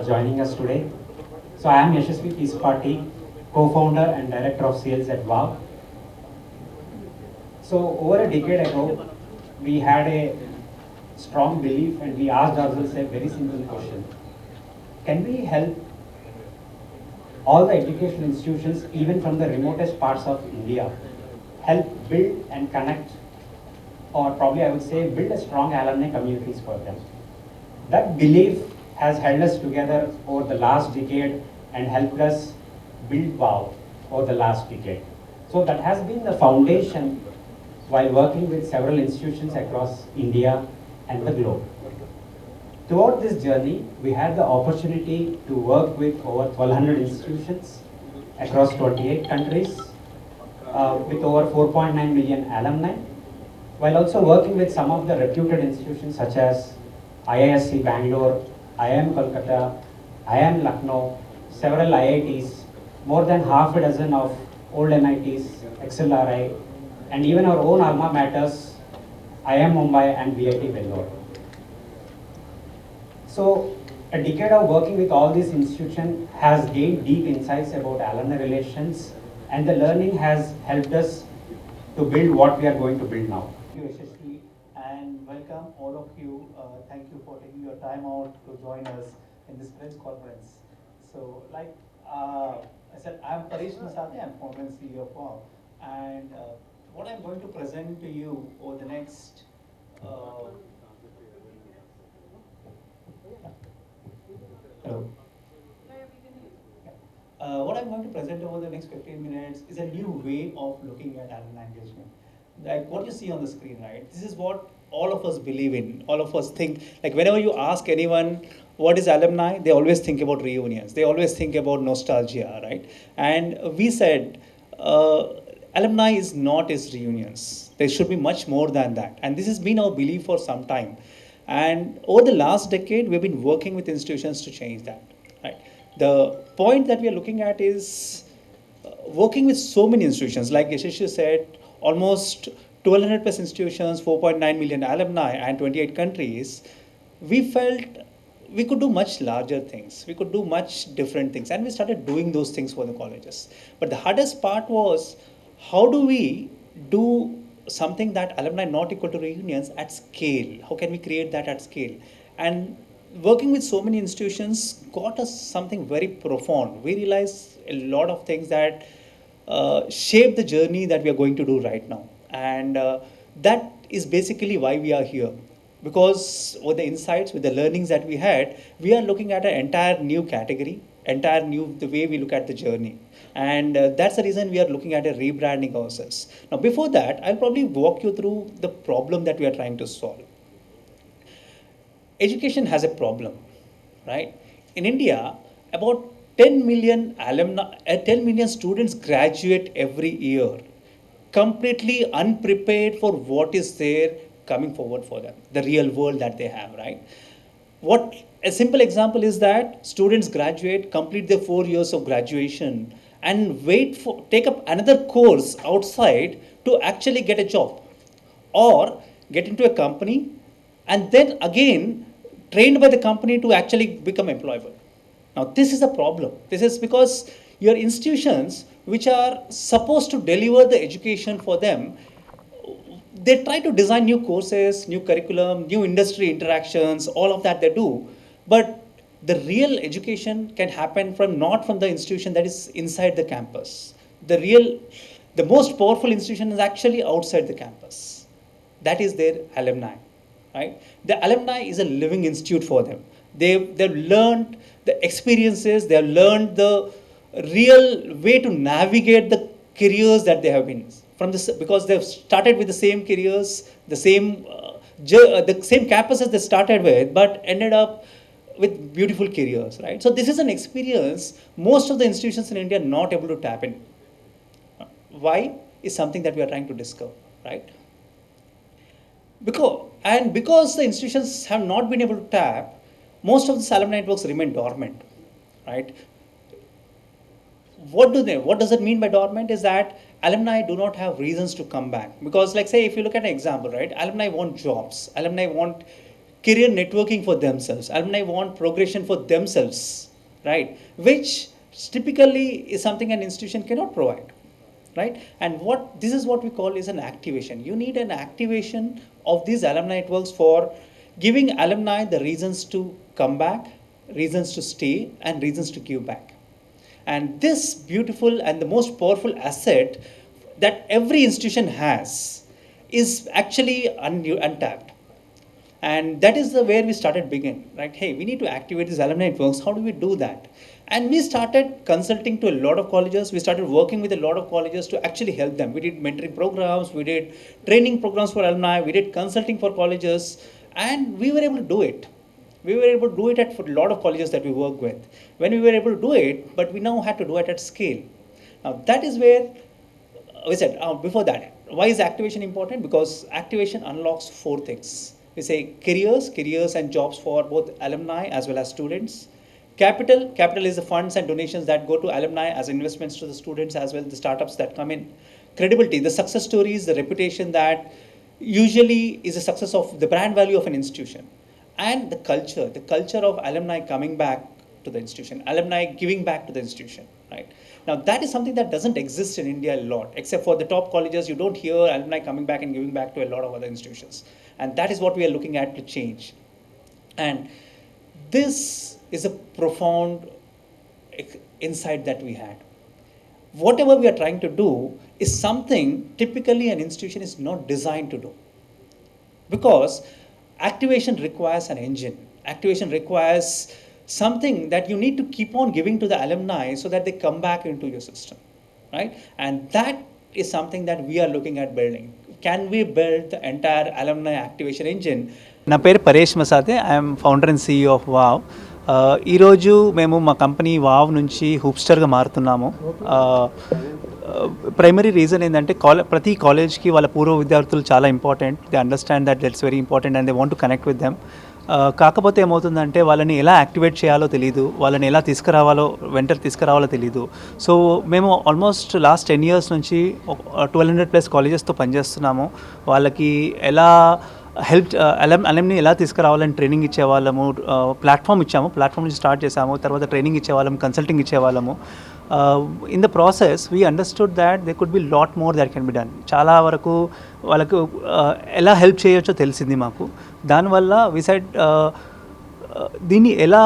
joining us today. So I am Yashasvi Pisupati, co-founder and director of sales at Vaave. So over a decade ago, we had a strong belief and we asked ourselves a very simple question. Can we help all the educational institutions, even from the remotest parts of India, help build and connect, or probably I would say build a strong alumni communities for them? That belief has held us together over the last decade and helped us build Vaave over the last decade. So that has been the foundation while working with several institutions across India and the globe. Throughout this journey, we had the opportunity to work with over 1,200 institutions across 28 countries with over 4.9 million alumni, while also working with some of the reputed institutions such as IISc Bangalore, IIM Kolkata, IIM Lucknow, several IITs, more than half a dozen of old NITs, XLRI, and even our own alma maters, IIM Mumbai and VIT Bangalore. So, a decade of working with all these institutions has gained deep insights about alumni relations, and the learning has helped us to build what we are going to build now. Thank you, Yashasvi, and welcome all of you. Thank you for taking your time out to join us in this press conference. So, like I said, I'm Paresh Masate, I'm founder and CEO of Vaave, and what I'm going to present to you over the next hello. What I'm going to present over the next 15 minutes is a new way of looking at alumni engagement. Like what you see on the screen, right? This is what all of us believe in. All of us think, like whenever you ask anyone what is alumni, they always think about reunions. They always think about nostalgia, right? And we said, alumni is not as reunions. There should be much more than that. And this has been our belief for some time. And over the last decade, we've been working with institutions to change that, right? The point that we are looking at is working with so many institutions, like Yashasvi said, almost 1,200 plus institutions, 4.9 million alumni, and 28 countries. We felt we could do much larger things. We could do much different things, and we started doing those things for the colleges. But the hardest part was, how do we do something that alumni not equal to reunions at scale? How can we create that at scale? And working with so many institutions got us something very profound. We realized a lot of things that shape the journey that we are going to do right now. And that is basically why we are here. Because with the insights, with the learnings that we had, we are looking at an entire new category, entire new, the way we look at the journey. And that's the reason we are looking at a rebranding ourselves. Now, before that, I'll probably walk you through the problem that we are trying to solve. Education has a problem, right? In India, about 10 million alumni, 10 million students graduate every year, completely unprepared for what is there coming forward for them, the real world that they have, right? What a simple example is that students graduate, complete their 4 years of graduation, and take up another course outside to actually get a job, or get into a company, and then again trained by the company to actually become employable. Now, this is a problem. This is because your institutions, which are supposed to deliver the education for them, they try to design new courses, new curriculum, new industry interactions, all of that they do. But the real education can happen not from the institution that is inside the campus. The most powerful institution is actually outside the campus. That is their alumni, right? The alumni is a living institute for them. They've learned the experiences, they've learned the real way to navigate the careers that they have been from this, because they've started with the same careers, the same campuses they started with, but ended up with beautiful careers, right? So this is an experience most of the institutions in India are not able to tap in. Why is something that we are trying to discover, right? Because the institutions have not been able to tap, most of the alumni networks remain dormant, right? What does it mean by dormant? Is that alumni do not have reasons to come back. Because, like, say, if you look at an example, right? Alumni want jobs. Alumni want career networking for themselves. Alumni want progression for themselves, right? Which typically is something an institution cannot provide, right? And what this is what we call is an activation. You need an activation of these alumni networks for giving alumni the reasons to come back, reasons to stay, and reasons to give back. And this beautiful and the most powerful asset that every institution has is actually untapped. And that is the where we started begin, right? Hey, we need to activate these alumni networks. How do we do that? And we started consulting to a lot of colleges. We started working with a lot of colleges to actually help them. We did mentoring programs, we did training programs for alumni, we did consulting for colleges, and we were able to do it. We were able to do it for a lot of colleges that we work with. When we were able to do it, but we now had to do it at scale. Now that is where we said, before that, why is activation important? Because activation unlocks four things. We say careers and jobs for both alumni as well as students. Capital is the funds and donations that go to alumni as investments to the students as well, the startups that come in. Credibility, the success stories, the reputation that usually is a success of the brand value of an institution. And the culture of alumni coming back to the institution, alumni giving back to the institution, right? Now that is something that doesn't exist in India a lot, except for the top colleges. You don't hear alumni coming back and giving back to a lot of other institutions. And that is what we are looking at to change. And this is a profound insight that we had. Whatever we are trying to do is something typically an institution is not designed to do. Because activation requires an engine. Activation requires something that you need to keep on giving to the alumni so that they come back into your system, right? And that is something that we are looking at building. Can we build the entire alumni activation engine? నా పేరు Paresh Masate, I'm founder and CEO of wow. ఈరోజు మేము మా company wow నుంచి హూప్స్టర్గా మారుతున్నాము. Primary reason ఏంటంటే ప్రతి కాలేజ్కి వాళ్ళ పూర్వ విద్యార్థులు చాలా important. They understand that that's very important and they want to connect with them. కాకపోతే ఏమవుతుందంటే వాళ్ళని ఎలా యాక్టివేట్ చేయాలో తెలియదు, వాళ్ళని ఎలా తీసుకురావాలో తెలియదు. సో మేము ఆల్మోస్ట్ లాస్ట్ 10 years నుంచి 1200+ కాలేజెస్తో పనిచేస్తున్నాము. వాళ్ళకి ఎలా అలమ్ని ఎలా తీసుకురావాలని ట్రైనింగ్ ఇచ్చేవాళ్ళము, ప్లాట్ఫామ్ నుంచి స్టార్ట్ చేసాము. తర్వాత ట్రైనింగ్ ఇచ్చేవాళ్ళము, కన్సల్టింగ్ ఇచ్చేవాళ్ళము. In the process we understood that they could be lot more that can be done. చాలా వరకు వాళ్ళకు ఎలా హెల్ప్ చేయొచ్చో తెలిసింది మాకు. దానివల్ల వి సెడ్ దీన్ని ఎలా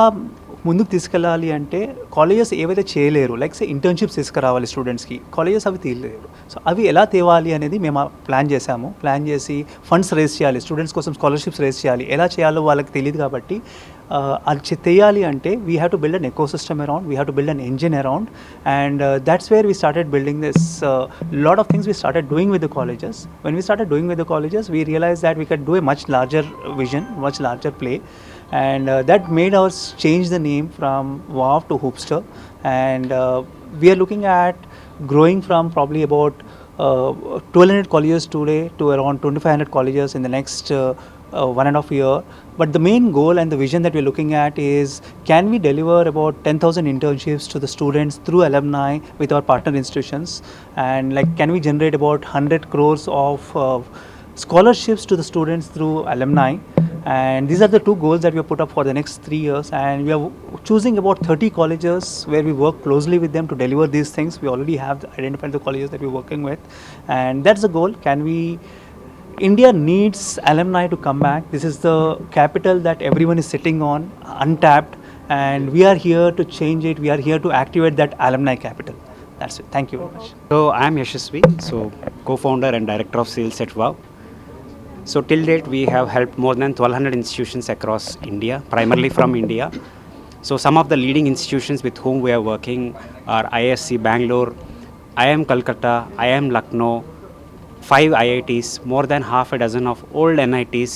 ముందుకు తీసుకెళ్ళాలి అంటే కాలేజెస్ ఏవైతే చేయలేరు, లైక్ సే ఇంటర్న్షిప్స్ తీసుకురావాలి స్టూడెంట్స్కి, కాలేజెస్ అవి తీయలేరు. సో అవి ఎలా తేవాలి అనేది మేము ప్లాన్ చేసి ఫండ్స్ రేస్ చేయాలి, స్టూడెంట్స్ కోసం స్కాలర్షిప్స్ రేస్ చేయాలి. ఎలా చేయాలో వాళ్ళకి తెలియదు కాబట్టి అది చేయాలి అంటే we have to build an eco system around, we have to build an engine around, and that's where we started building this. Lot of things we started doing with the colleges. When we started doing with the colleges, we realized that we could do a much larger vision, much larger play, and that made us change the name from Vaave to Hoopstr. And we are looking at growing from probably about 1200 colleges today to around 2500 colleges in the next 1.5 year. But the main goal and the vision that we're looking at is, can we deliver about 10,000 internships to the students through alumni with our partner institutions, and like can we generate about 100 crores of scholarships to the students through alumni. And these are the two goals that we have put up for the next 3 years, and we are choosing about 30 colleges where we work closely with them to deliver these things. We already have identified the colleges that we're working with, and that's the goal. India needs alumni to come back. This is the capital that everyone is sitting on, untapped, and we are here to change it. We are here to activate that alumni capital. That's it. Thank you very much. So I am Yashasvi, co-founder and director of sales at Vaave. So till date we have helped more than 1200 institutions across India, primarily from India. So some of the leading institutions with whom we are working are ISC Bangalore, IIM Calcutta, IIM Lucknow, 5 IITs, more than half a dozen of old NITs,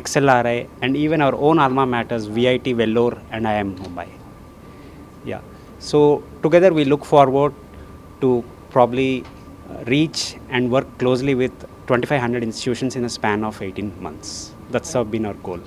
XLRI, and even our own alma maters, VIT Vellore and IIM Mumbai. Yeah. So together we look forward to probably reach and work closely with 2500 institutions in a span of 18 months. That's been our goal.